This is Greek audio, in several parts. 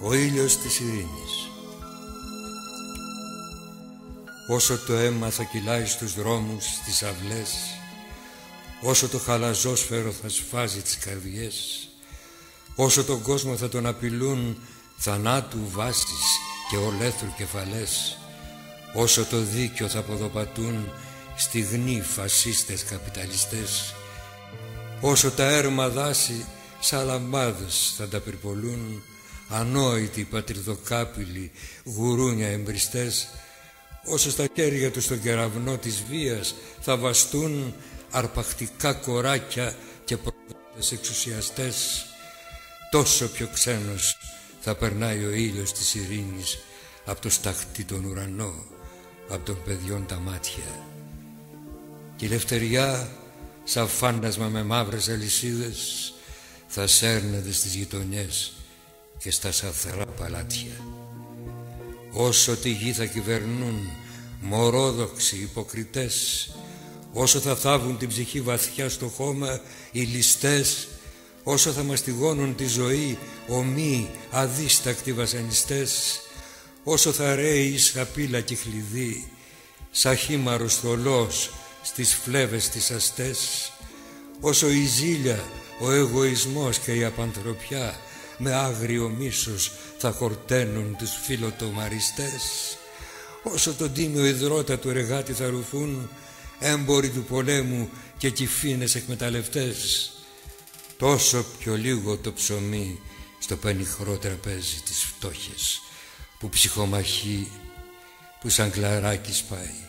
Ο ήλιος της ειρήνης. Όσο το αίμα θα κυλάει στους δρόμους, στις αυλές, όσο το χαλαζόσφαιρο θα σφάζει τις καρδιές, όσο τον κόσμο θα τον απειλούν θανάτου βάσεις και ολέθρου κεφαλές, όσο το δίκιο θα ποδοπατούν στιγνοί φασίστες καπιταλιστές, όσο τα έρμα δάση σαν λαμπάδες θα τα πυρπολούν ανόητοι πατριδοκάπηλοι γουρούνια εμπριστές, όσο στα χέρια τους στον κεραυνό της βίας θα βαστούν αρπακτικά κοράκια και προδότες εξουσιαστές, τόσο πιο ξένος θα περνάει ο ήλιος της ειρήνης από το σταχτή τον ουρανό, από των παιδιών τα μάτια. Και η ελευθεριά σαν φάντασμα με μαύρες αλυσίδες θα σέρνεται στις γειτονιές και στα σαθρά παλάτια. Όσο τη γη θα κυβερνούν μορόδοξοι υποκριτές, όσο θα θάβουν την ψυχή βαθιά στο χώμα οι ληστές, όσο θα μαστιγώνουν τη ζωή ομοί αδίστακτοι βασανιστές, όσο θα ρέει η σαπίλα και χλειδί σαν χήμαρος θολός στις φλέβες τις αστές, όσο η ζήλια, ο εγωισμός και η απανθρωπιά με άγριο μίσος θα χορταίνουν τους φιλοτομαριστές, όσο τον τίμιο ιδρώτα του εργάτη θα ρουφούν έμποροι του πολέμου και κυφίνες εκμεταλλευτές, τόσο πιο λίγο το ψωμί στο πενιχρό τραπέζι της φτώχειας που ψυχομαχεί, που σαν κλαράκι σπάει,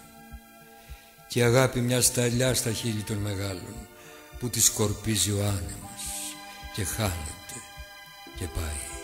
και η αγάπη μια σταλιά στα χείλη των μεγάλων που τη σκορπίζει ο άνεμος και χάνεται και πάει.